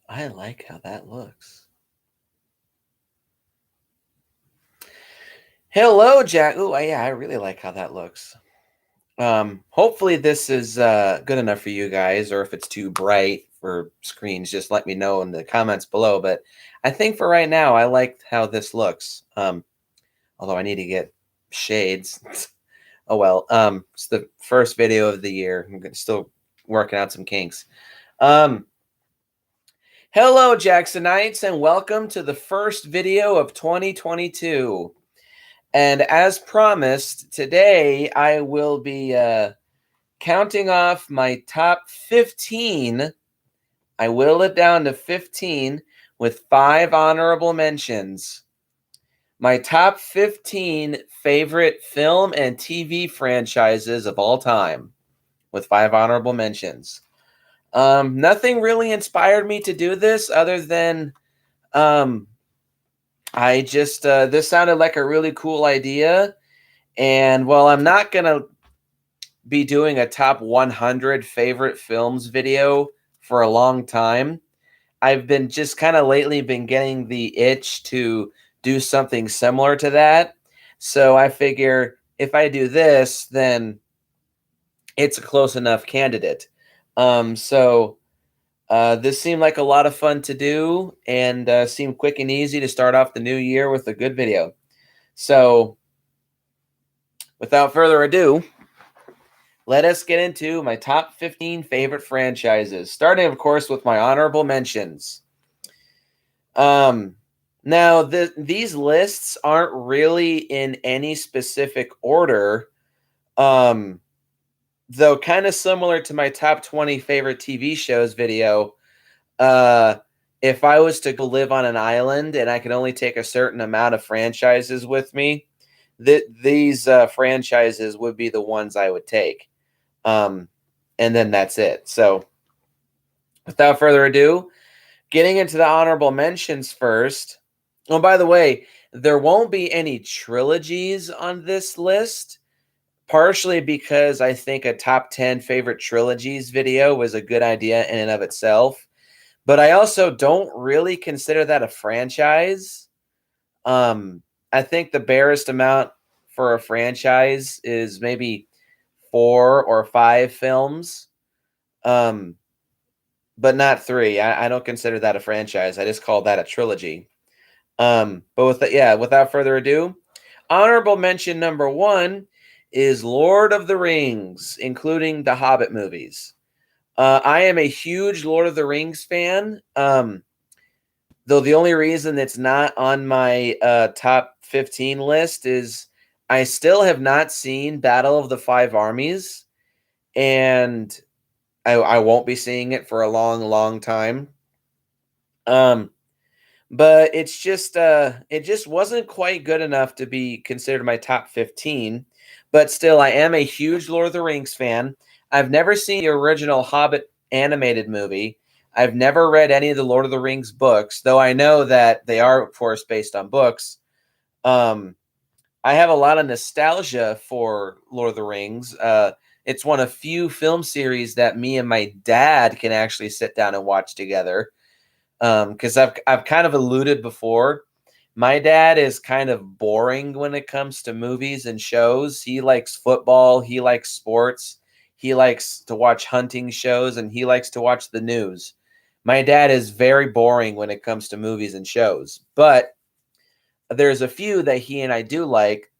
I like how that looks. Hello, Jack. Ooh, yeah, I really like how that looks. Hopefully this is good enough for you guys, or if it's too bright for screens, just let me know in the comments below. But I think for right now, I like how this looks. Although I need to get shades. Oh well. It's the first video of the year. I'm still working out some kinks. Um, Hello, Jacksonites, and welcome to the first video of 2022. And as promised, today I will be counting off my top 15. I whittled it down to 15 with 5 honorable mentions. My top 15 favorite film and TV franchises of all time with 5 honorable mentions. Nothing really inspired me to do this other than I just this sounded like a really cool idea. And while I'm not going to be doing a top 100 favorite films video for a long time, I've been just kind of lately been getting the itch to do something similar to that. So I figure if I do this, then it's a close enough candidate. This seemed like a lot of fun to do and seemed quick and easy to start off the new year with a good video. So without further ado, let us get into my top 15 favorite franchises, starting, of course, with my honorable mentions. Now, these lists aren't really in any specific order, though kind of similar to my top 20 favorite TV shows video. If I was to go live on an island and I could only take a certain amount of franchises with me, these franchises would be the ones I would take. And then that's it. So without further ado, getting into the honorable mentions first. Oh, by the way, there won't be any trilogies on this list, partially because I think a top 10 favorite trilogies video was a good idea in and of itself. But I also don't really consider that a franchise. I think the barest amount for a franchise is maybe 4 or 5 films, but not 3. I don't consider that a franchise. I just call that a trilogy. But without further ado, honorable mention number 1 is Lord of the Rings, including the Hobbit movies. I am a huge Lord of the Rings fan. Though the only reason it's not on my top 15 list is I still have not seen Battle of the Five Armies, and I won't be seeing it for a long, long time. But it just wasn't quite good enough to be considered my top 15. But still, I am a huge Lord of the Rings fan. I've never seen the original Hobbit animated movie. I've never read any of the Lord of the Rings books, though I know that they are, of course, based on books. I have a lot of nostalgia for Lord of the Rings. It's one of few film series that me and my dad can actually sit down and watch together. Because I've kind of alluded before. My dad is kind of boring when it comes to movies and shows. He likes football. He likes sports. He likes to watch hunting shows, and he likes to watch the news. My dad is very boring when it comes to movies and shows, but there's a few that he and I do like,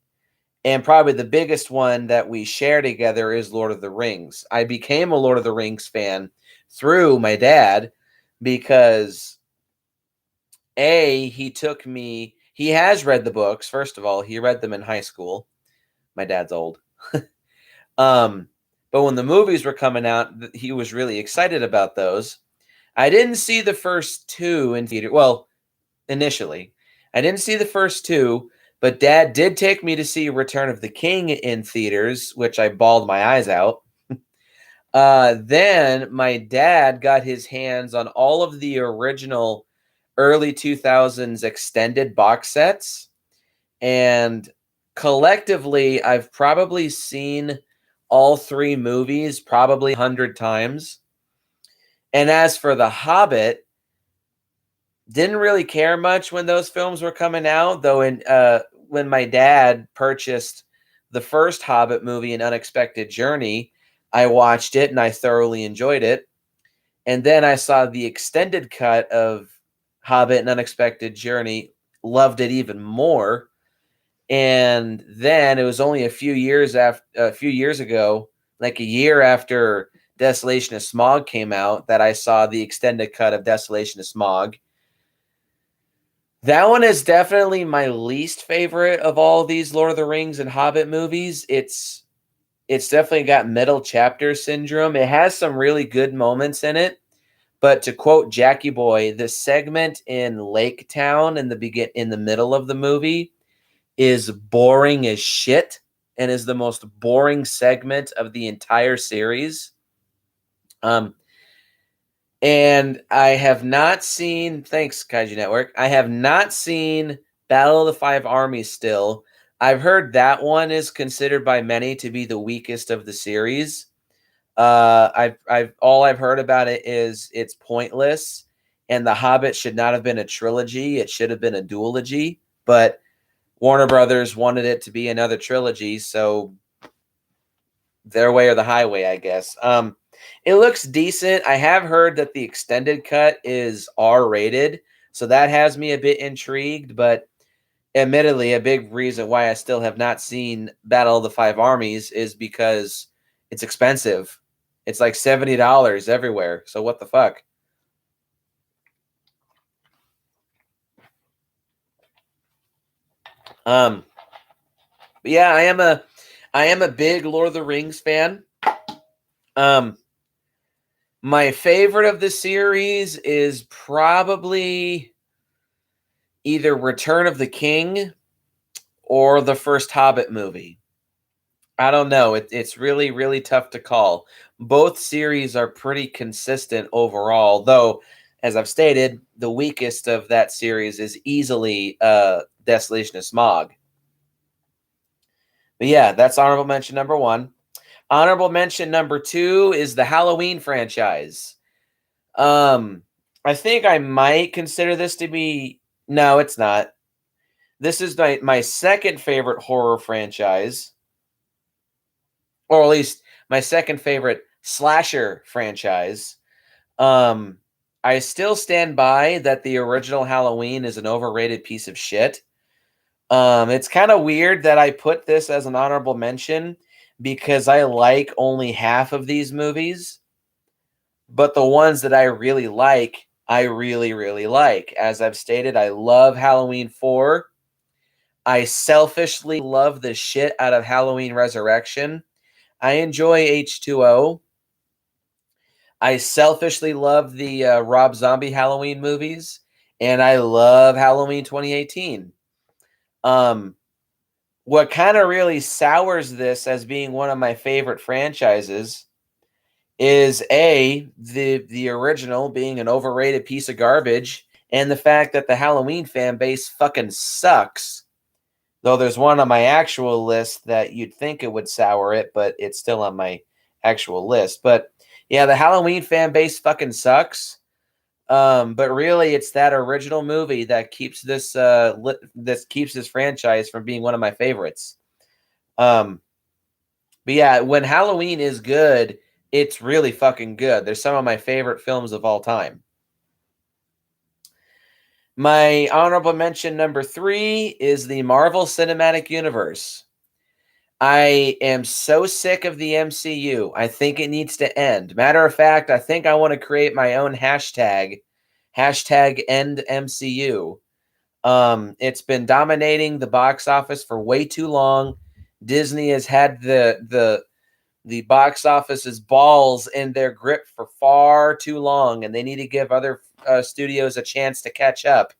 and probably the biggest one that we share together is Lord of the Rings. I became a Lord of the Rings fan through my dad because he has read the books. First of all, he read them in high school. My dad's old. But when the movies were coming out, he was really excited about those. I didn't see the first 2 in theater. Well, initially, I didn't see the first 2, but Dad did take me to see Return of the King in theaters, which I bawled my eyes out. Then my dad got his hands on all of the original early 2000s extended box sets, and collectively I've probably seen all 3 movies probably 100 times. And as for The Hobbit, Didn't really care much when those films were coming out, though. When my dad purchased the first Hobbit movie, An Unexpected Journey, I watched it and I thoroughly enjoyed it. And then I saw the extended cut of Hobbit and Unexpected Journey, loved it even more. And then it was only a few years ago, like a year after Desolation of Smog came out, that I saw the extended cut of Desolation of Smog. That one is definitely my least favorite of all these Lord of the Rings and Hobbit movies. It's definitely got middle chapter syndrome. It has some really good moments in it, but to quote Jackie Boy, the segment in Lake Town in the middle of the movie is boring as shit and is the most boring segment of the entire series. And I have not seen, thanks Kaiju Network, I have not seen Battle of the Five Armies still. I've heard that one is considered by many to be the weakest of the series. I've heard about it is it's pointless, and The Hobbit should not have been a trilogy. It should have been a duology, but Warner Brothers wanted it to be another trilogy, so their way or the highway, I guess. It looks decent. I have heard that the extended cut is R-rated, so that has me a bit intrigued, but admittedly, a big reason why I still have not seen Battle of the Five Armies is because it's expensive. It's like $70 everywhere. So what the fuck? But yeah, I am a big Lord of the Rings fan. My favorite of the series is probably either Return of the King or the first Hobbit movie. I don't know. It's really, really tough to call. Both series are pretty consistent overall, though, as I've stated, the weakest of that series is easily Desolation of Smog. But yeah, that's honorable mention number one. Honorable mention number two is the Halloween franchise. I think I might consider this to be, no, it's not. This is my second favorite horror franchise, or at least my second favorite slasher franchise. Um, I still stand by that the original Halloween is an overrated piece of shit. It's kind of weird that I put this as an honorable mention because I like only half of these movies, but the ones that I really like, I really, really like. As I've stated, I love Halloween 4. I selfishly love the shit out of Halloween Resurrection. I enjoy H2O. I selfishly love the Rob Zombie Halloween movies, and I love Halloween 2018. What kind of really sours this as being one of my favorite franchises is the original being an overrated piece of garbage, and the fact that the Halloween fan base fucking sucks. Though there's one on my actual list that you'd think it would sour it, but it's still on my actual list. But yeah, the Halloween fan base fucking sucks. But really, it's that original movie that keeps this keeps this franchise from being one of my favorites. But yeah, when Halloween is good, it's really fucking good. They're some of my favorite films of all time. My honorable mention number 3 is the Marvel Cinematic Universe. I am so sick of the MCU. I think it needs to end. Matter of fact, I think I want to create my own hashtag end MCU. It's been dominating the box office for way too long. Disney has had the box office's balls in their grip for far too long, and they need to give other studios a chance to catch up.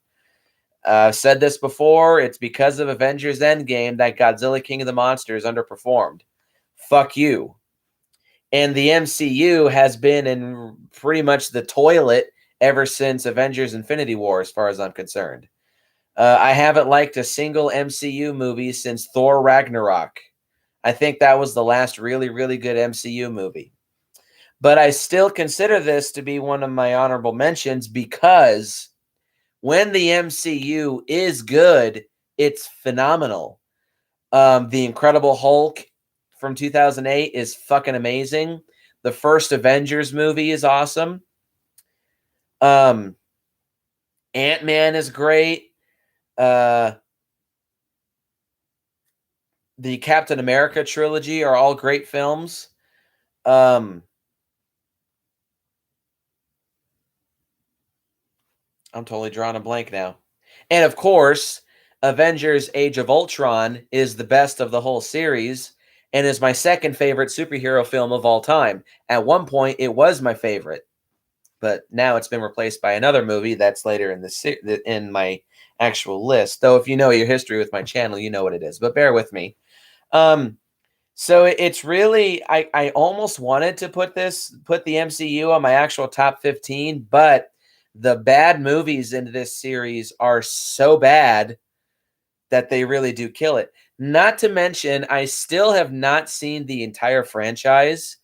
I've said this before. It's because of Avengers Endgame that Godzilla King of the Monsters underperformed. Fuck you. And the MCU has been in pretty much the toilet ever since Avengers Infinity War, as far as I'm concerned. I haven't liked a single MCU movie since Thor Ragnarok. I think that was the last really, really good MCU movie. But I still consider this to be one of my honorable mentions because when the MCU is good, it's phenomenal. The Incredible Hulk from 2008 is fucking amazing. The first Avengers movie is awesome. Ant-Man is great. The Captain America trilogy are all great films. I'm totally drawing a blank now. And of course, Avengers Age of Ultron is the best of the whole series and is my second favorite superhero film of all time. At one point, it was my favorite, but now it's been replaced by another movie that's later in my actual list. Though if you know your history with my channel, you know what it is, but bear with me. So it's really, I almost wanted to put the MCU on my actual top 15, but the bad movies in this series are so bad that they really do kill it. Not to mention, I still have not seen the entire franchise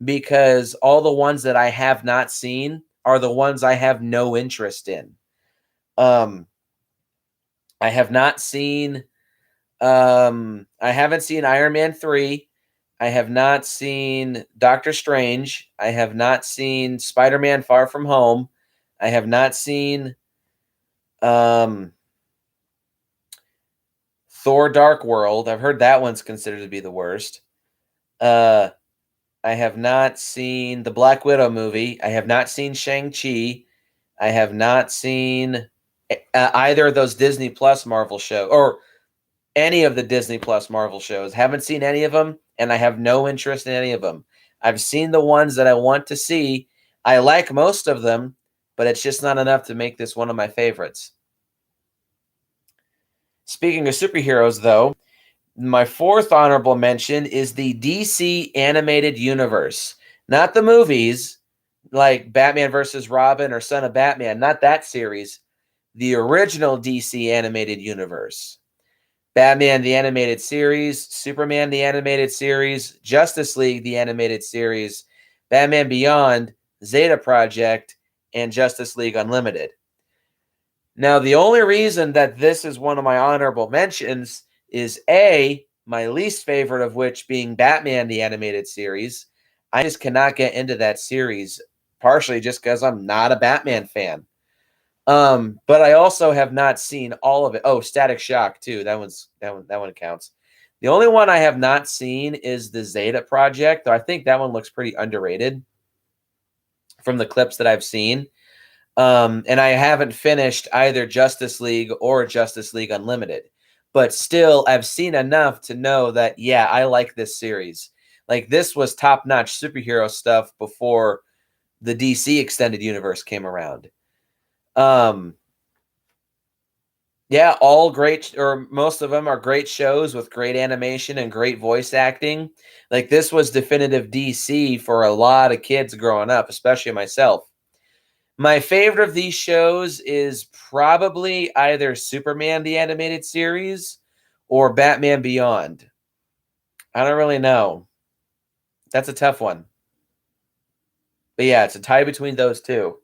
because all the ones that I have not seen are the ones I have no interest in. I have not seen I haven't seen Iron Man 3. I have not seen Doctor Strange. I have not seen Spider-Man Far From Home. I have not seen Thor Dark World. I've heard that one's considered to be the worst. I have not seen the Black Widow movie. I have not seen Shang-Chi. I have not seen either of those Disney Plus Marvel shows or any of the Disney Plus Marvel shows. Haven't seen any of them, and I have no interest in any of them. I've seen the ones that I want to see. I like most of them, but it's just not enough to make this one of my favorites. Speaking of superheroes, though, my fourth honorable mention is the DC animated universe. Not the movies like Batman vs. Robin or Son of Batman, not that series. The original DC animated universe. Batman the Animated Series, Superman the Animated Series, Justice League the Animated Series, Batman Beyond, Zeta Project, and Justice League Unlimited. Now, the only reason that this is one of my honorable mentions is A, my least favorite of which being Batman the Animated Series. I just cannot get into that series, partially just because I'm not a Batman fan. But I also have not seen all of it. Oh, Static Shock too. That one counts. The only one I have not seen is the Zeta Project. Though I think that one looks pretty underrated from the clips that I've seen. And I haven't finished either Justice League or Justice League Unlimited. But still, I've seen enough to know that, yeah, I like this series. Like, this was top-notch superhero stuff before the DC Extended Universe came around. Yeah, all great, or most of them are great shows with great animation and great voice acting. Like, this was definitive DC for a lot of kids growing up, especially myself. My favorite of these shows is probably either Superman the Animated Series or Batman Beyond. I don't really know. That's a tough one. But yeah, it's a tie between those two.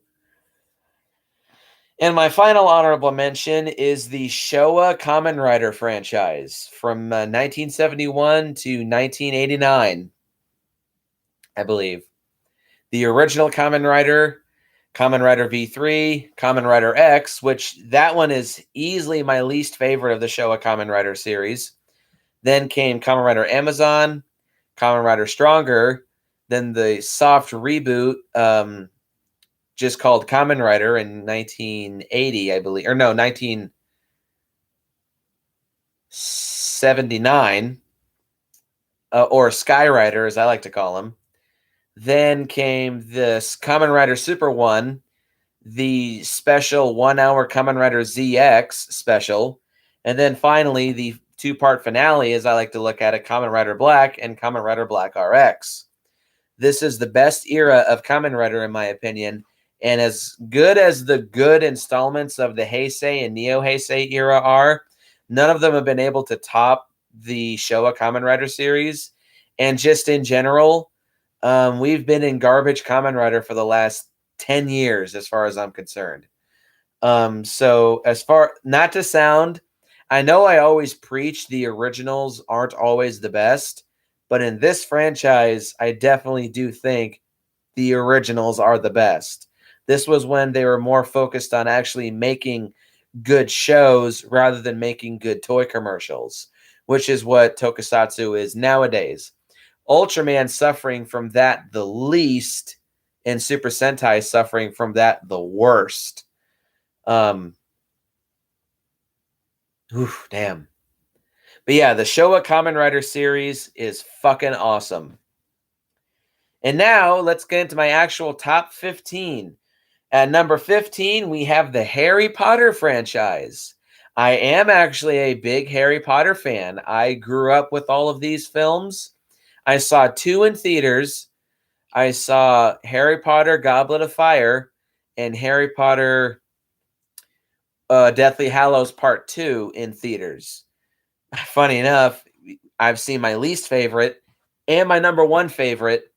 And my final honorable mention is the Showa Kamen Rider franchise from 1971 to 1989, I believe. The original Kamen Rider V3, Kamen Rider X, which that one is easily my least favorite of the Showa Kamen Rider series. Then came Kamen Rider Amazon, Kamen Rider Stronger, then the soft reboot, just called Kamen Rider in 1980, I believe. Or no, 1979. Or Skyrider, as I like to call him. Then came this Kamen Rider Super 1, the special 1-hour Kamen Rider ZX special. And then finally, the two-part finale, as I like to look at it, Kamen Rider Black and Kamen Rider Black RX. This is the best era of Kamen Rider, in my opinion. And as good as the good installments of the Heisei and Neo Heisei era are, none of them have been able to top the Showa Kamen Rider series. And just in general, we've been in garbage Kamen Rider for the last 10 years, as far as I'm concerned. So as far not to sound, I know I always preach the originals aren't always the best, but in this franchise, I definitely do think the originals are the best. This was when they were more focused on actually making good shows rather than making good toy commercials, which is what Tokusatsu is nowadays. Ultraman suffering from that the least, and Super Sentai suffering from that the worst. Um, oof, damn. But yeah, the Showa Kamen Rider series is fucking awesome. And now let's get into my actual top 15. At number 15, we have the Harry Potter franchise. I am actually a big Harry Potter fan. I grew up with all of these films. I saw 2 in theaters. I saw Harry Potter Goblet of Fire and Harry Potter Deathly Hallows Part 2 in theaters. Funny enough, I've seen my least favorite and my number 1 favorite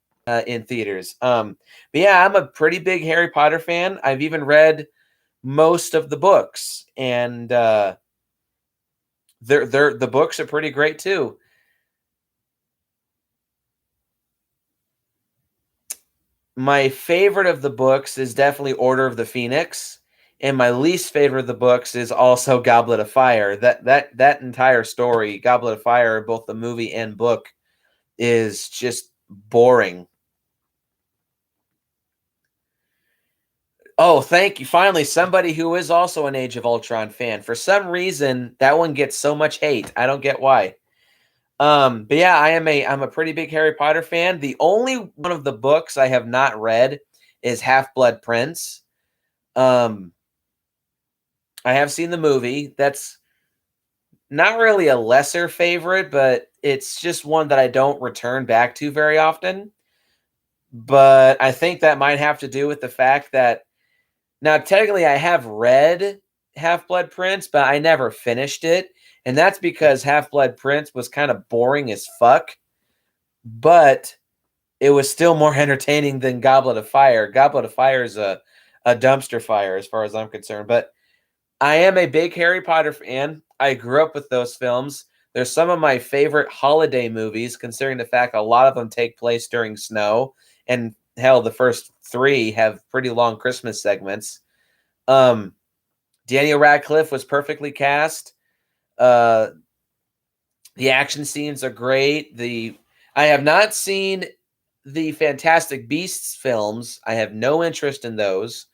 in theaters. But yeah, I'm a pretty big Harry Potter fan. I've even read most of the books, and the books are pretty great too. My favorite of the books is definitely Order of the Phoenix, and my least favorite of the books is also Goblet of Fire. That entire story, Goblet of Fire, both the movie and book, is just boring. Oh, thank you. Finally, somebody who is also an Age of Ultron fan. For some reason, that one gets so much hate. I don't get why. But yeah, I'm a pretty big Harry Potter fan. The only one of the books I have not read is Half-Blood Prince. Um, I have seen the movie. That's not really a lesser favorite, but it's just one that I don't return back to very often. But I think that might have to do with the fact that now technically I have read Half-Blood Prince, but I never finished it. And that's because Half-Blood Prince was kind of boring as fuck. But it was still more entertaining than Goblet of Fire. Goblet of Fire is a dumpster fire as far as I'm concerned. But I am a big Harry Potter fan. I grew up with those films. They're some of my favorite holiday movies, considering the fact a lot of them take place during snow. And hell, the first 3 have pretty long Christmas segments. Daniel Radcliffe was perfectly cast. Uh, the action scenes are great. I have not seen the Fantastic Beasts films. I have no interest in those.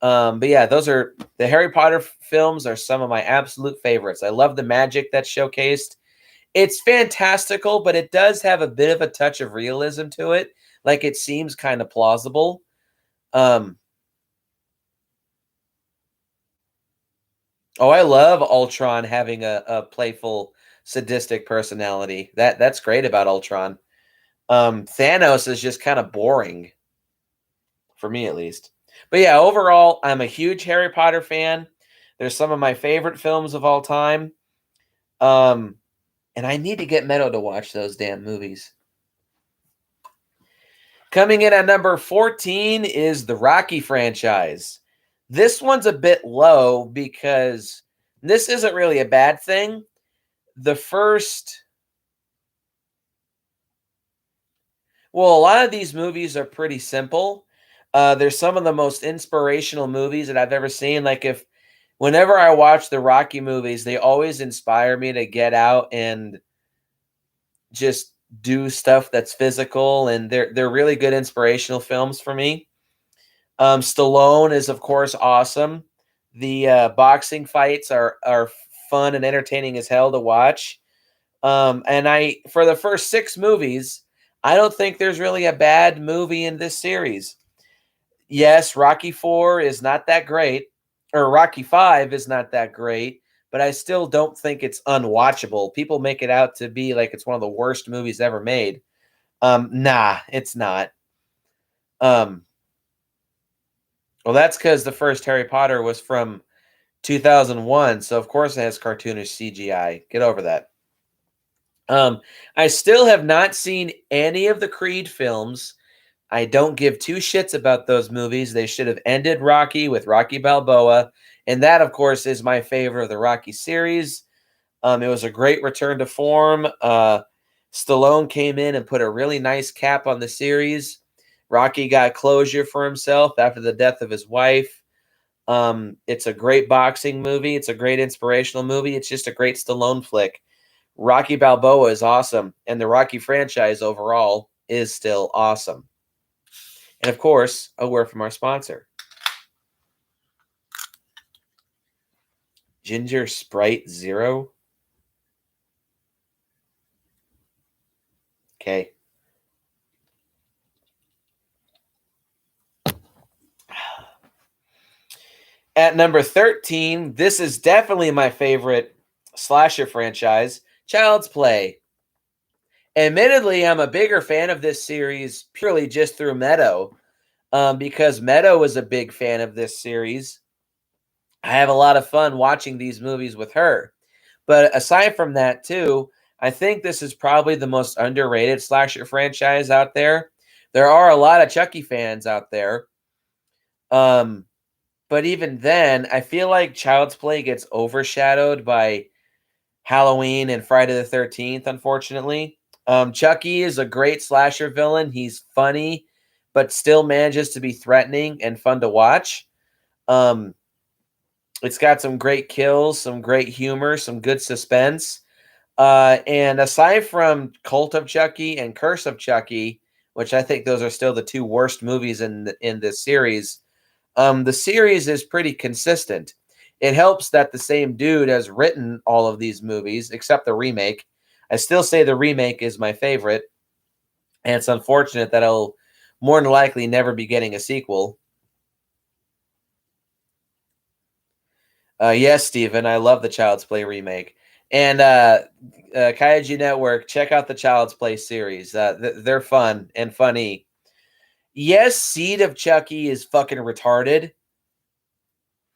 But yeah, those are the Harry Potter films are some of my absolute favorites. I love the magic that's showcased. It's fantastical, but it does have a bit of a touch of realism to it. Like it seems kind of plausible. Oh, I love Ultron having a playful, sadistic personality. That's great about Ultron. Thanos is just kind of boring for me, at least. But yeah, overall, I'm a huge Harry Potter fan. They're some of my favorite films of all time. Um, and I need to get Meadow to watch those damn movies. Coming in at number 14 is the Rocky franchise. This one's a bit low because this isn't really a bad thing. The first, well, a lot of these movies are pretty simple. They're some of the most inspirational movies that I've ever seen. Like whenever I watch the Rocky movies, they always inspire me to get out and just do stuff that's physical, and they're really good inspirational films for me. Stallone is of course awesome. The boxing fights are fun and entertaining as hell to watch. And I for the first 6 movies, I don't think there's really a bad movie in this series. Yes, Rocky 4 is not that great, or Rocky 5 is not that great, but I still don't think it's unwatchable. People make it out to be like it's one of the worst movies ever made. Nah, it's not. Um, well, that's because the first Harry Potter was from 2001, so of course it has cartoonish CGI. Get over that. I still have not seen any of the Creed films. I don't give two shits about those movies. They should have ended Rocky with Rocky Balboa. And that, of course, is my favorite of the Rocky series. It was a great return to form. Stallone came in and put a really nice cap on the series. Rocky got closure for himself after the death of his wife. It's a great boxing movie. It's a great inspirational movie. It's just a great Stallone flick. Rocky Balboa is awesome, and the Rocky franchise overall is still awesome. And of course, a word from our sponsor. Ginger Sprite Zero. Okay. At number 13, this is definitely my favorite slasher franchise, Child's Play. Admittedly, I'm a bigger fan of this series purely just through Meadow, because Meadow is a big fan of this series. I have a lot of fun watching these movies with her. But aside from that, too, I think this is probably the most underrated slasher franchise out there. There are a lot of Chucky fans out there. But even then, I feel like Child's Play gets overshadowed by Halloween and Friday the 13th, unfortunately. Chucky is a great slasher villain. He's funny, but still manages to be threatening and fun to watch. It's got some great kills, some great humor, some good suspense. And aside from Cult of Chucky and Curse of Chucky, which I think those are still the two worst movies in this series, the series is pretty consistent. It helps that the same dude has written all of these movies, except the remake. I still say the remake is my favorite, and it's unfortunate that I'll more than likely never be getting a sequel. Yes, Steven, I love the Child's Play remake. And Kaiju Network, check out the Child's Play series. They're fun and funny. Yes, Seed of Chucky is fucking retarded,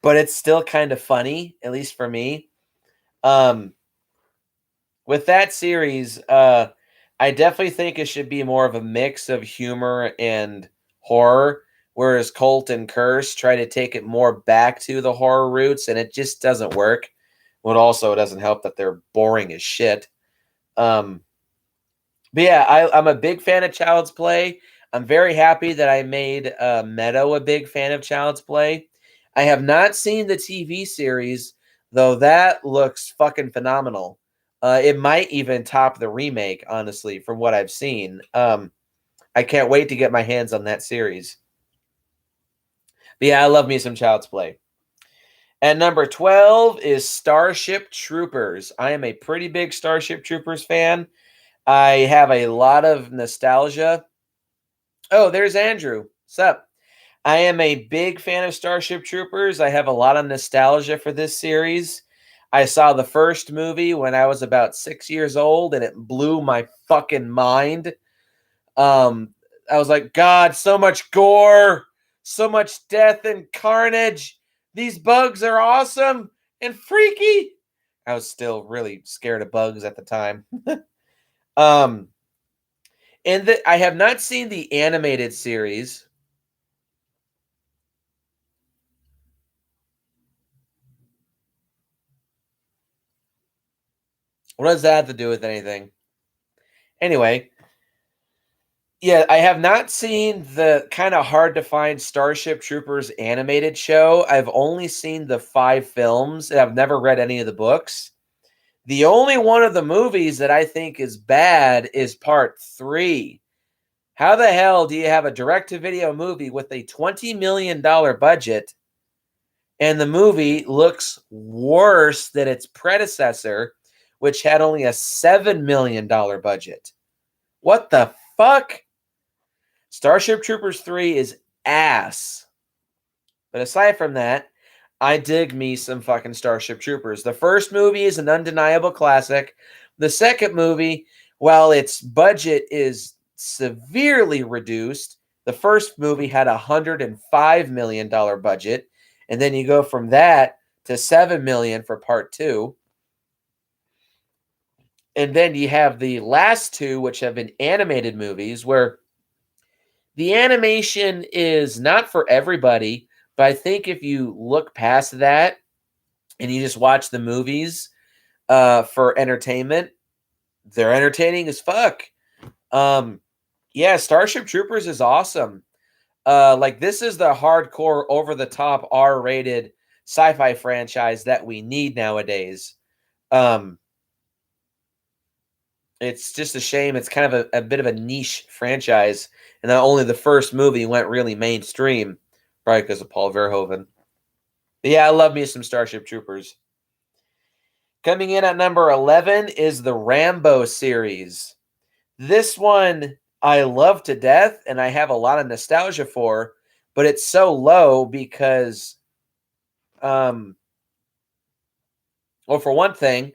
but it's still kind of funny, at least for me. With that series, I definitely think it should be more of a mix of humor and horror, whereas Cult and Curse try to take it more back to the horror roots, and it just doesn't work. But also, it doesn't help that they're boring as shit. Um, but yeah, I'm a big fan of Child's Play. I'm very happy that I made Meadow a big fan of Child's Play. I have not seen the TV series, though that looks fucking phenomenal. It might even top the remake, honestly, from what I've seen. I can't wait to get my hands on that series. But yeah, I love me some Child's Play. At number 12 is Starship Troopers. I am a pretty big Starship Troopers fan. I have a lot of nostalgia. Oh, there's Andrew. Sup? I am a big fan of Starship Troopers. I have a lot of nostalgia for this series. I saw the first movie when I was about 6 years old, and it blew my fucking mind. I was like, God, so much gore, so much death and carnage. These bugs are awesome and freaky. I was still really scared of bugs at the time. um, and I have not seen the animated series. What does that have to do with anything? Anyway, yeah, I have not seen the kind of hard to find Starship Troopers animated show. I've only seen the 5 films, and I've never read any of the books. The only one of the movies that I think is bad is part 3. How the hell do you have a direct-to-video movie with a $20 million budget, and the movie looks worse than its predecessor, which had only a $7 million budget? What the fuck? Starship Troopers 3 is ass. But aside from that, I dig me some fucking Starship Troopers. The first movie is an undeniable classic. The second movie, while its budget is severely reduced, the first movie had a $105 million budget. And then you go from that to $7 million for part 2. And then you have the last 2, which have been animated movies, where The animation is not for everybody, but I think if you look past that and you just watch the movies for entertainment, they're entertaining as fuck. Yeah, Starship Troopers is awesome. Like this is the hardcore, over the top, R-rated sci-fi franchise that we need nowadays. Um, it's just a shame. It's kind of a bit of a niche franchise, and not only the first movie went really mainstream, probably because of Paul Verhoeven. But yeah, I love me some Starship Troopers. Coming in at number 11 is the Rambo series. This one I love to death, and I have a lot of nostalgia for, but it's so low because, well, for one thing,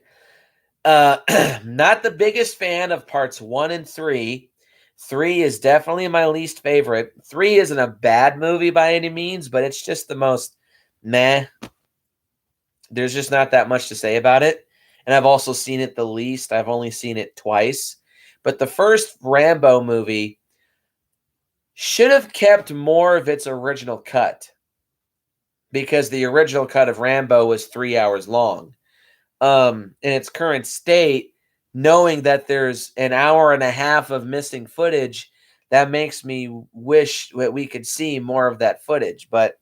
not the biggest fan of parts 1 and 3. 3 is definitely my least favorite. 3 isn't a bad movie by any means, but it's just the most meh. There's just not that much to say about it. And I've also seen it the least. I've only seen it twice. But the first Rambo movie should have kept more of its original cut, because the original cut of Rambo was 3 hours long. In its current state, knowing that there's an hour and a half of missing footage, that makes me wish that we could see more of that footage. But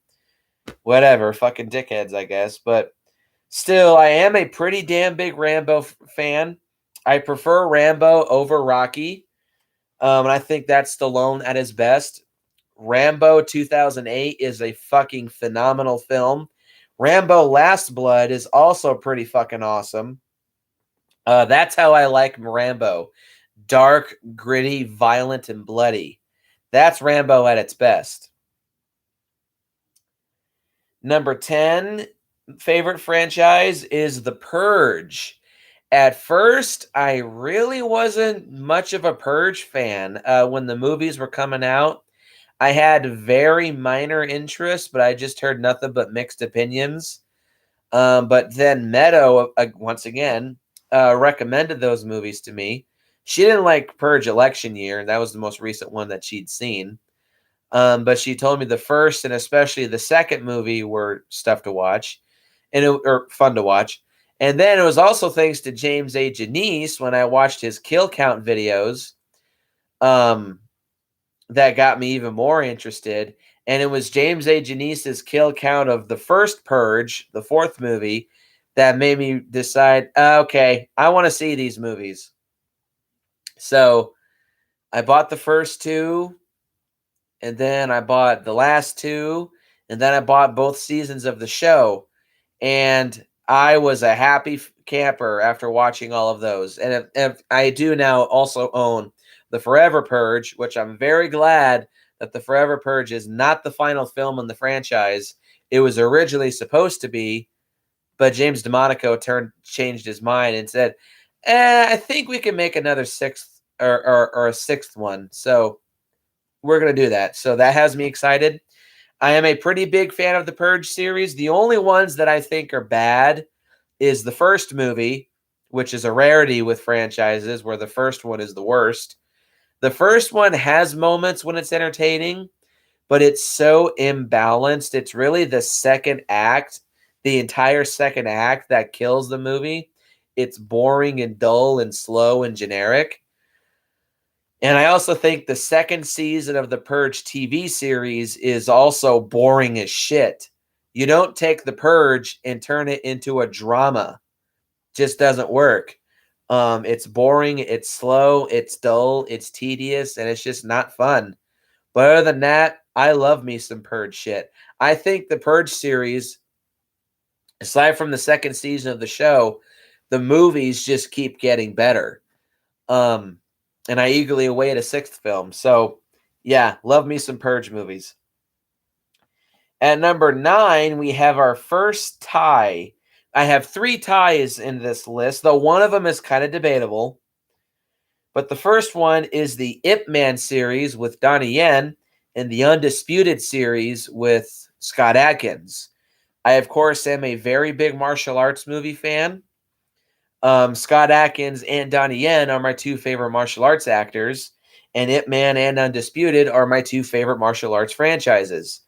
whatever, fucking dickheads, I guess. But still, I am a pretty damn big Rambo fan. I prefer Rambo over Rocky. And I think that's Stallone at his best. Rambo 2008 is a fucking phenomenal film. Rambo Last Blood is also pretty fucking awesome. That's how I like Rambo. Dark, gritty, violent, and bloody. That's Rambo at its best. Number 10 favorite franchise is The Purge. At first, I really wasn't much of a Purge fan when the movies were coming out. I had very minor interest, but I just heard nothing but mixed opinions. But then Meadow, once again, recommended those movies to me. She didn't like Purge Election Year, and that was the most recent one that she'd seen. But she told me the first and especially the second movie were stuff to watch, or fun to watch. And then it was also thanks to James A. Janice when I watched his kill count videos. That got me even more interested. And it was James A. Janice's kill count of the first Purge, the fourth movie, that made me decide, okay, I want to see these movies. So I bought the first two, and then I bought the last two, and then I bought both seasons of the show. And I was a happy camper after watching all of those. And if I do now also own the Forever Purge, which I'm very glad that the Forever Purge is not the final film in the franchise. It was originally supposed to be, but James DeMonico changed his mind and said, I think we can make another sixth or a sixth one. So we're going to do that. So that has me excited. I am a pretty big fan of the Purge series. The only ones that I think are bad is the first movie, which is a rarity with franchises where the first one is the worst. The first one has moments when it's entertaining, but it's so imbalanced. It's really the second act, the entire second act, that kills the movie. It's boring and dull and slow and generic. And I also think the second season of the Purge TV series is also boring as shit. You don't take the Purge and turn it into a drama. Just doesn't work. It's boring, it's slow, it's dull, it's tedious, and it's just not fun. But other than that, I love me some Purge shit. I think the Purge series, aside from the second season of the show, the movies just keep getting better. And I eagerly await a sixth film. So, yeah, love me some Purge movies. At number 9, we have our first tie. I have 3 ties in this list, though one of them is kind of debatable. But the first one is the Ip Man series with Donnie Yen and the Undisputed series with Scott Adkins. I, of course, am a very big martial arts movie fan. Scott Adkins and Donnie Yen are my 2 favorite martial arts actors. and Ip Man and Undisputed are my two favorite martial arts franchises.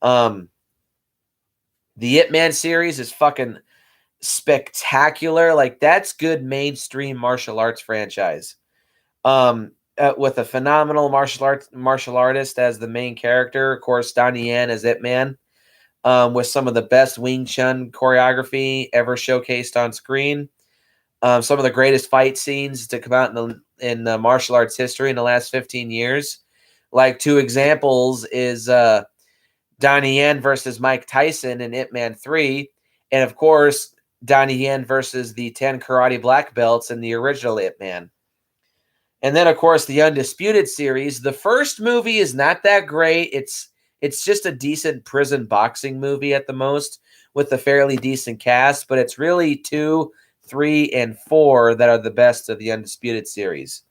The Ip Man series is fucking spectacular. Like, that's good mainstream martial arts franchise. With a phenomenal martial artist as the main character, of course, Donnie Yen as Ip Man, with some of the best Wing Chun choreography ever showcased on screen. Some of the greatest fight scenes to come out in the martial arts history in the last 15 years. Like, two examples is Donnie Yen versus Mike Tyson in Ip Man 3, and of course Donnie Yen versus the 10 karate black belts in the original Ip Man. And then, of course, the Undisputed series. The first movie is not that great. It's just a decent prison boxing movie at the most, with a fairly decent cast. But it's really 2, 3, and 4 that are the best of the Undisputed series.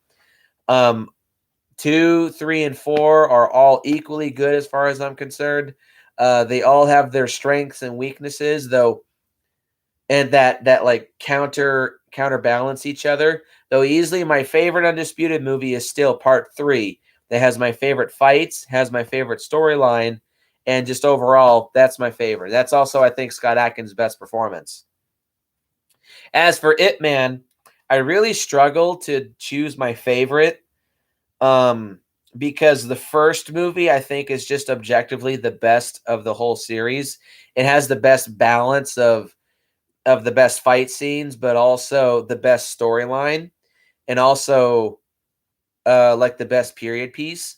2, 3, and 4 are all equally good as far as I'm concerned. They all have their strengths and weaknesses, though, and that like counterbalance each other. Though easily my favorite Undisputed movie is still Part 3. That has my favorite fights, has my favorite storyline, and just overall, that's my favorite. That's also, I think, Scott Adkins' best performance. As for Ip Man, I really struggle to choose my favorite, because the first movie, I think, is just objectively the best of the whole series. It has the best balance of the best fight scenes, but also the best storyline, and also like the best period piece.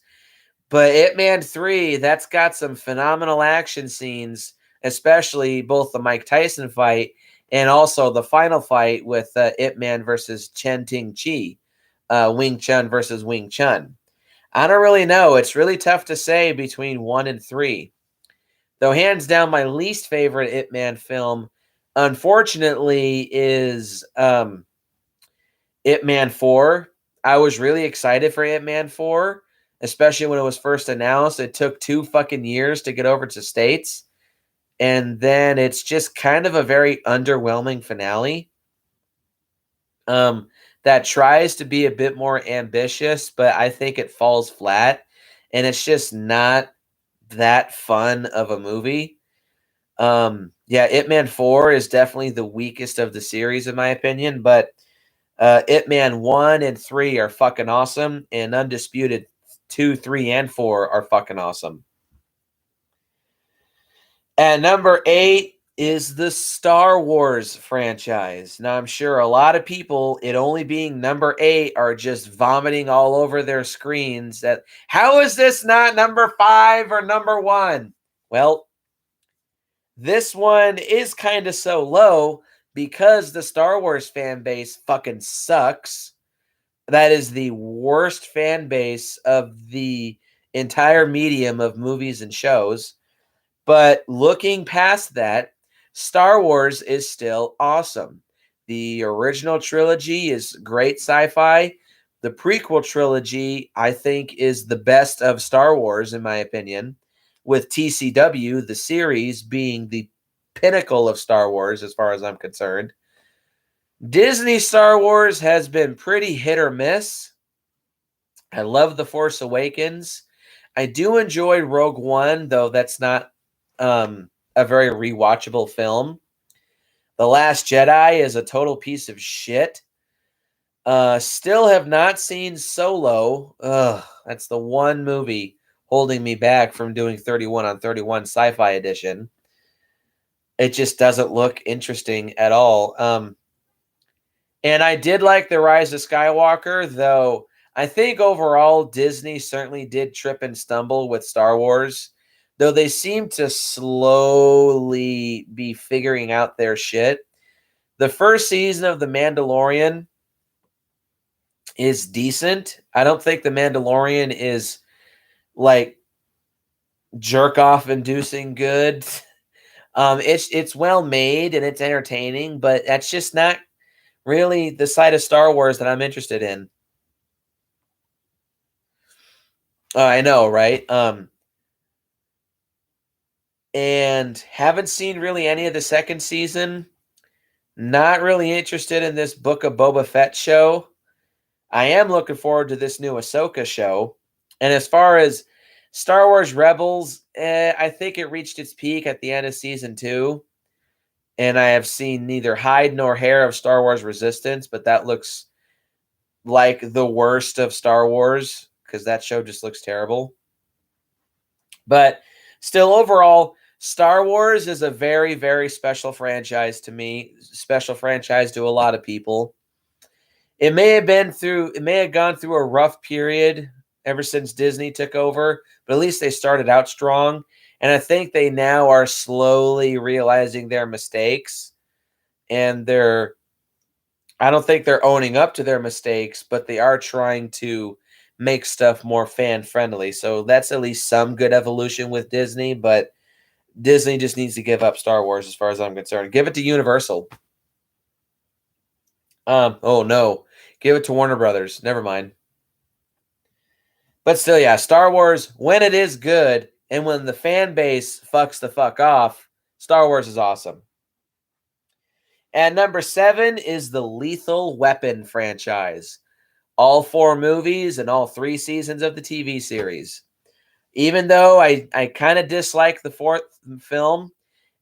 But Ip Man 3, that's got some phenomenal action scenes, especially both the Mike Tyson fight and also the final fight with Ip Man versus Chen Ting Chi, Wing Chun versus Wing Chun. I don't really know. It's really tough to say between 1 and 3. Though hands down, my least favorite Ip Man film, unfortunately, is Ip Man 4. I was really excited for Ip Man 4, especially when it was first announced. It took 2 fucking years to get over to States. And then it's just kind of a very underwhelming finale. That tries to be a bit more ambitious, but I think it falls flat. And it's just not that fun of a movie. Yeah, Ip Man 4 is definitely the weakest of the series, in my opinion, but Ip Man 1 and 3 are fucking awesome, and Undisputed 2, 3, and 4 are fucking awesome. At number 8 is the Star Wars franchise. Now, I'm sure a lot of people, it only being number 8, are just vomiting all over their screens that, how is this not number 5 or number 1? Well, this one is kind of so low because the Star Wars fan base fucking sucks. That is the worst fan base of the entire medium of movies and shows. But looking past that, Star Wars is still awesome. The original trilogy is great sci-fi. The prequel trilogy, I think, is the best of Star Wars, in my opinion, with TCW, the series, being the pinnacle of Star Wars, as far as I'm concerned. Disney Star Wars has been pretty hit or miss. I love The Force Awakens. I do enjoy Rogue One, though that's not a very rewatchable film. The Last Jedi is a total piece of shit. Still have not seen Solo. Ugh, that's the one movie holding me back from doing 31 on 31 Sci-Fi Edition. It just doesn't look interesting at all. And I did like The Rise of Skywalker, though I think overall Disney certainly did trip and stumble with Star Wars, though they seem to slowly be figuring out their shit. The first season of The Mandalorian is decent. I don't think The Mandalorian is like jerk off inducing good. It's well made and it's entertaining, but that's just not really the side of Star Wars that I'm interested in. I know, right? And haven't seen really any of the second season. Not really interested in this Book of Boba Fett show. I am looking forward to this new Ahsoka show. And as far as Star Wars Rebels, I think it reached its peak at the end of season 2. And I have seen neither hide nor hair of Star Wars Resistance, but that looks like the worst of Star Wars because that show just looks terrible. But still, overall, Star Wars is a very, very special franchise to me, special franchise to a lot of people. It may have gone through a rough period ever since Disney took over, but at least they started out strong. And I think they now are slowly realizing their mistakes. And I don't think they're owning up to their mistakes, but they are trying to make stuff more fan friendly. So that's at least some good evolution with Disney, but Disney just needs to give up Star Wars as far as I'm concerned. Give it to Universal. Oh no. Give it to Warner Brothers. Never mind. But still, yeah, Star Wars, when it is good and when the fan base fucks the fuck off, Star Wars is awesome. At number 7 is the Lethal Weapon franchise. All 4 movies and all 3 seasons of the TV series. Even though I kind of dislike the 4th film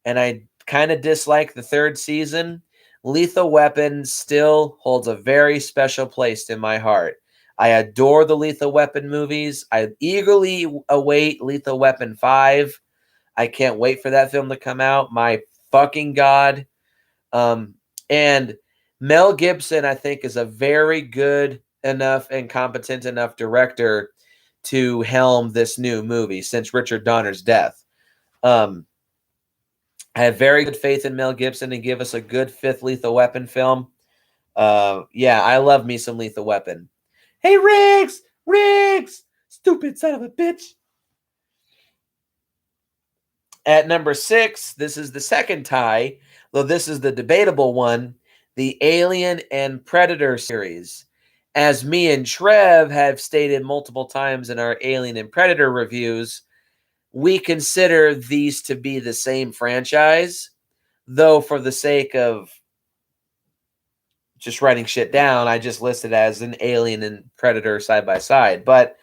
and I kind of dislike the 3rd season, Lethal Weapon still holds a very special place in my heart. I adore the Lethal Weapon movies. I eagerly await Lethal Weapon 5. I can't wait for that film to come out. My fucking God. And Mel Gibson, I think, is a very good enough and competent enough director to helm this new movie since Richard Donner's death. I have very good faith in Mel Gibson to give us a good 5th Lethal Weapon film. Yeah, I love me some Lethal Weapon. Hey, Riggs! Riggs! Stupid son of a bitch. At number 6, this is the second tie, though this is the debatable one, the Alien and Predator series. As me and Trev have stated multiple times in our Alien and Predator reviews, we consider these to be the same franchise, though for the sake of just writing shit down, I just listed as an Alien and Predator side by side. But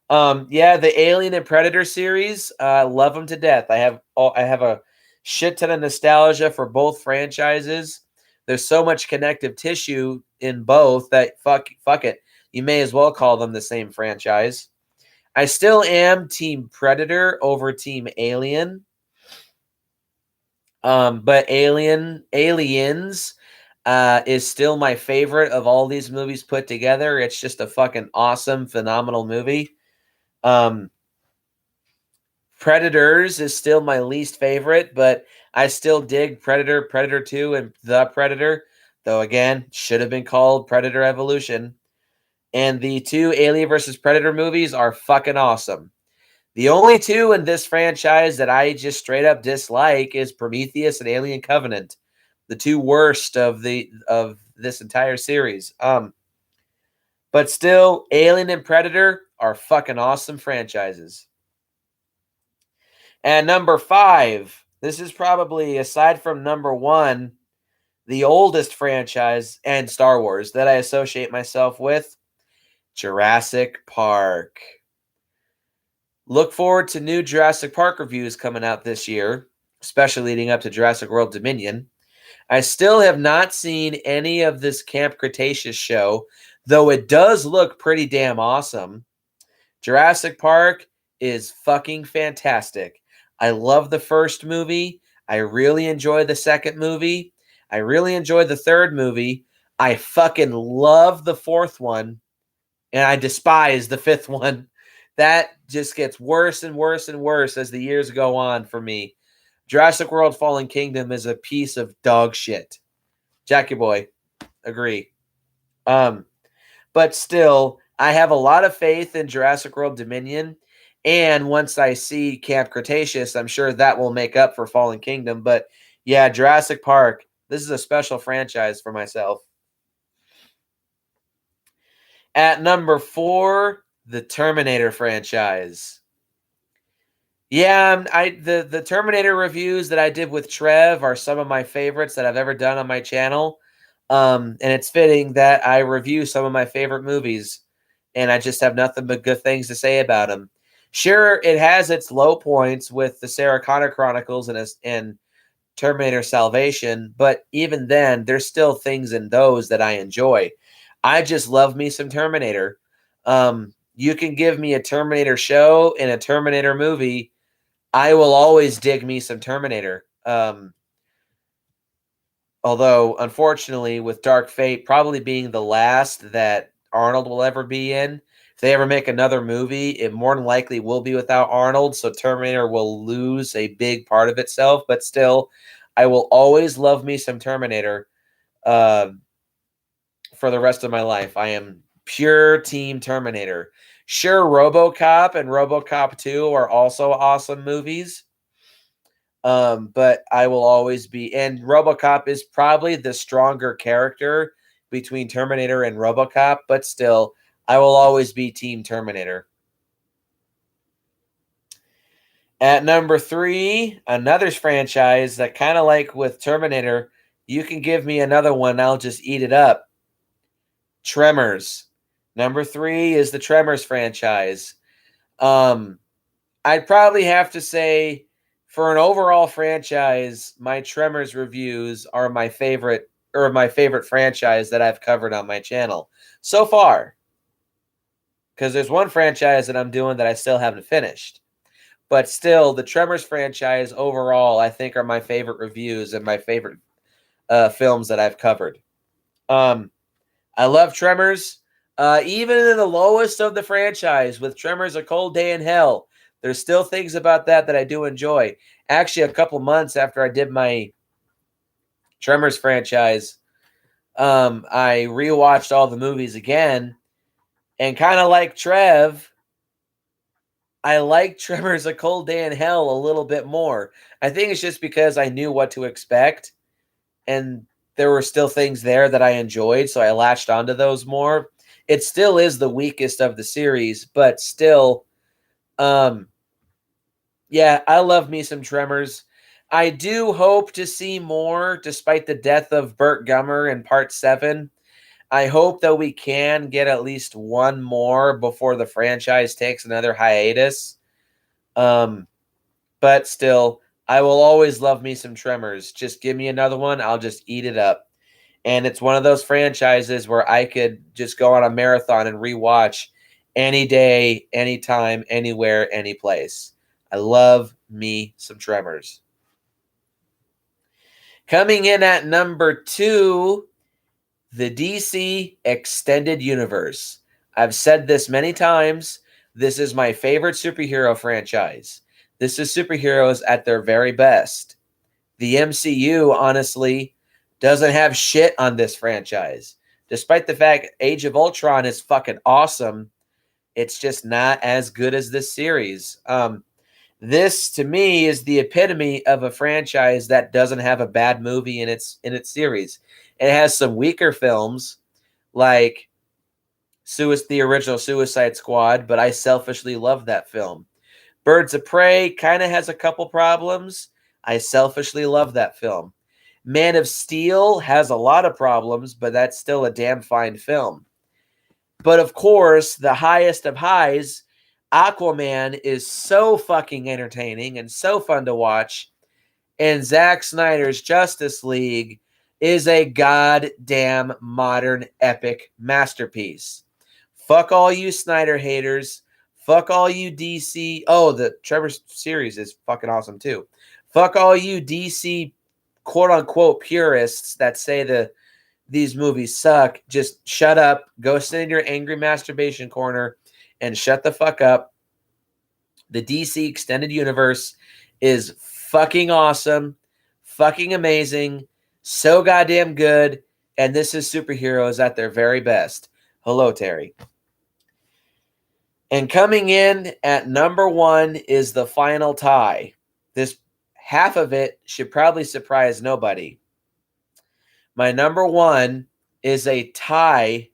yeah, the Alien and Predator series, love them to death. I have a shit ton of nostalgia for both franchises. There's so much connective tissue in both that fuck it. You may as well call them the same franchise. I still am Team Predator over Team Alien. But Aliens is still my favorite of all these movies put together. It's just a fucking awesome, phenomenal movie. Predators is still my least favorite, but I still dig Predator, Predator 2, and The Predator, though again, should have been called Predator Evolution. And the 2 Alien vs. Predator movies are fucking awesome. The only 2 in this franchise that I just straight up dislike is Prometheus and Alien Covenant, the 2 worst of this entire series. But still, Alien and Predator are fucking awesome franchises. And number 5, this is probably, aside from number 1, the oldest franchise and Star Wars that I associate myself with, Jurassic Park. Look forward to new Jurassic Park reviews coming out this year, especially leading up to Jurassic World Dominion. I still have not seen any of this Camp Cretaceous show, though it does look pretty damn awesome. Jurassic Park is fucking fantastic. I love the first movie. I really enjoy the second movie. I really enjoy the third movie. I fucking love the fourth one. And I despise the fifth one. That just gets worse and worse and worse as the years go on for me. Jurassic World Fallen Kingdom is a piece of dog shit. Jackie boy, agree. But still, I have a lot of faith in Jurassic World Dominion. And once I see Camp Cretaceous, I'm sure that will make up for Fallen Kingdom. But yeah, Jurassic Park, this is a special franchise for myself. At number 4, the Terminator franchise. Yeah, the Terminator reviews that I did with Trev are some of my favorites that I've ever done on my channel. And it's fitting that I review some of my favorite movies, and I just have nothing but good things to say about them. Sure, it has its low points with the Sarah Connor Chronicles and Terminator Salvation, but even then, there's still things in those that I enjoy. I just love me some Terminator. You can give me a Terminator show and a Terminator movie. I will always dig me some Terminator. Although, unfortunately, with Dark Fate probably being the last that Arnold will ever be in, if they ever make another movie, it more than likely will be without Arnold. So Terminator will lose a big part of itself. But still, I will always love me some Terminator uh, for the rest of my life. I am pure Team Terminator. Sure, RoboCop and RoboCop 2 are also awesome movies. But I will always be, and RoboCop is probably the stronger character between Terminator and RoboCop, but still, I will always be Team Terminator. At number 3, another franchise that kind of like with Terminator, you can give me another one, I'll just eat it up. Tremors. Number 3 is the Tremors franchise. I'd probably have to say for an overall franchise, my Tremors reviews are my favorite franchise that I've covered on my channel so far. Because there's one franchise that I'm doing that I still haven't finished. But still, the Tremors franchise overall, I think, are my favorite reviews and my favorite films that I've covered. I love Tremors. Even in the lowest of the franchise, with Tremors A Cold Day in Hell, there's still things about that I do enjoy. Actually, a couple months after I did my Tremors franchise, I rewatched all the movies again, and kind of like Trev, I like Tremors A Cold Day in Hell a little bit more. I think it's just because I knew what to expect, and there were still things there that I enjoyed, so I latched onto those more. It still is the weakest of the series, but still, yeah, I love me some Tremors. I do hope to see more, despite the death of Burt Gummer in Part 7. I hope that we can get at least one more before the franchise takes another hiatus. But still, I will always love me some Tremors. Just give me another one, I'll just eat it up. And it's one of those franchises where I could just go on a marathon and rewatch any day, anytime, anywhere, any place. I love me some Tremors. Coming in at number 2, the DC Extended Universe. I've said this many times. This is my favorite superhero franchise. This is superheroes at their very best. The MCU, honestly, doesn't have shit on this franchise. Despite the fact Age of Ultron is fucking awesome, it's just not as good as this series. This to me is the epitome of a franchise that doesn't have a bad movie in its series. It has some weaker films like the original Suicide Squad, but I selfishly love that film. Birds of Prey kind of has a couple problems. I selfishly love that film. Man of Steel has a lot of problems, but that's still a damn fine film. But of course, the highest of highs, Aquaman is so fucking entertaining and so fun to watch. And Zack Snyder's Justice League is a goddamn modern epic masterpiece. Fuck all you Snyder haters. Fuck all you DC. Oh, the Trevor series is fucking awesome too. Fuck all you DC quote unquote purists that say these movies suck. Just shut up. Go sit in your angry masturbation corner and shut the fuck up. The DC Extended Universe is fucking awesome, fucking amazing, so goddamn good, and this is superheroes at their very best. Hello, Terry. And coming in at number 1 is the final tie. This half of it should probably surprise nobody. My number 1 is a tie.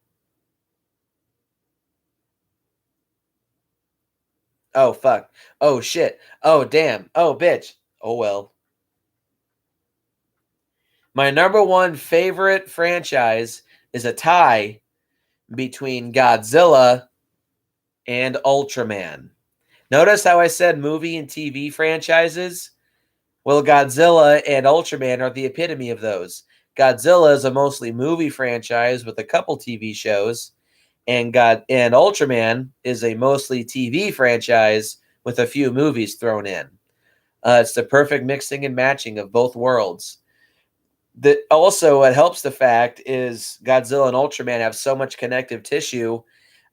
Oh, fuck. Oh, shit. Oh, damn. Oh, bitch. Oh, well. My number one favorite franchise is a tie between Godzilla and Ultraman. Notice how I said movie and TV franchises? Well, Godzilla and Ultraman are the epitome of those. Godzilla is a mostly movie franchise with a couple TV shows, and Ultraman is a mostly TV franchise with a few movies thrown in. It's the perfect mixing and matching of both worlds. That also, what helps the fact is Godzilla and Ultraman have so much connective tissue.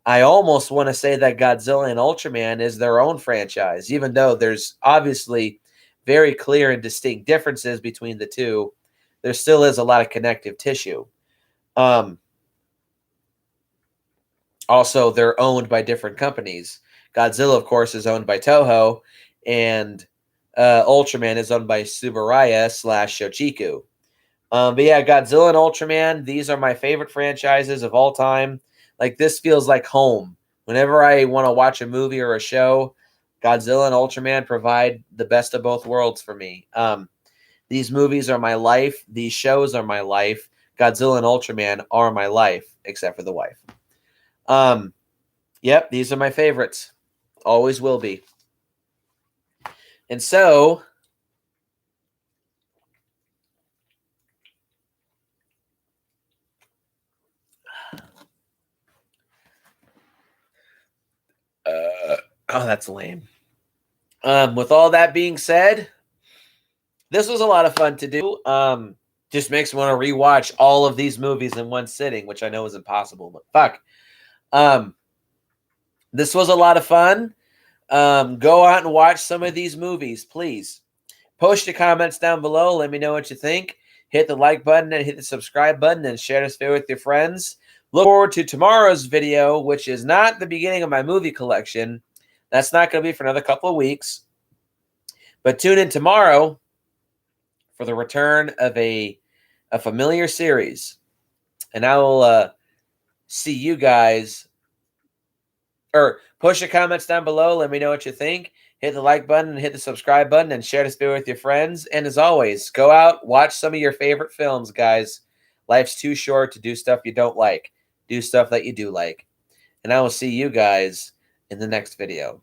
I almost want to say that Godzilla and Ultraman is their own franchise, even though there's obviously very clear and distinct differences between the two. There still is a lot of connective tissue. Also, they're owned by different companies. Godzilla, of course, is owned by Toho, and Ultraman is owned by Tsuburaya/Shochiku. But yeah, Godzilla and Ultraman, these are my favorite franchises of all time. Like, this feels like home. Whenever I want to watch a movie or a show, Godzilla and Ultraman provide the best of both worlds for me. These movies are my life. These shows are my life. Godzilla and Ultraman are my life, except for the wife. Yep, these are my favorites. Always will be. And so, oh, that's lame. With all that being said, this was a lot of fun to do. Just makes me want to rewatch all of these movies in one sitting, which I know is impossible, but fuck. This was a lot of fun. Go out and watch some of these movies, please. Post your comments down below. Let me know what you think. Hit the like button and hit the subscribe button and share this video with your friends. Look forward to tomorrow's video, which is not the beginning of my movie collection. That's not going to be for another couple of weeks. But tune in tomorrow for the return of a familiar series. And I will see you guys. Or post your comments down below. Let me know what you think. Hit the like button and hit the subscribe button and share this video with your friends. And as always, go out, watch some of your favorite films, guys. Life's too short to do stuff you don't like. Do stuff that you do like. And I will see you guys in the next video.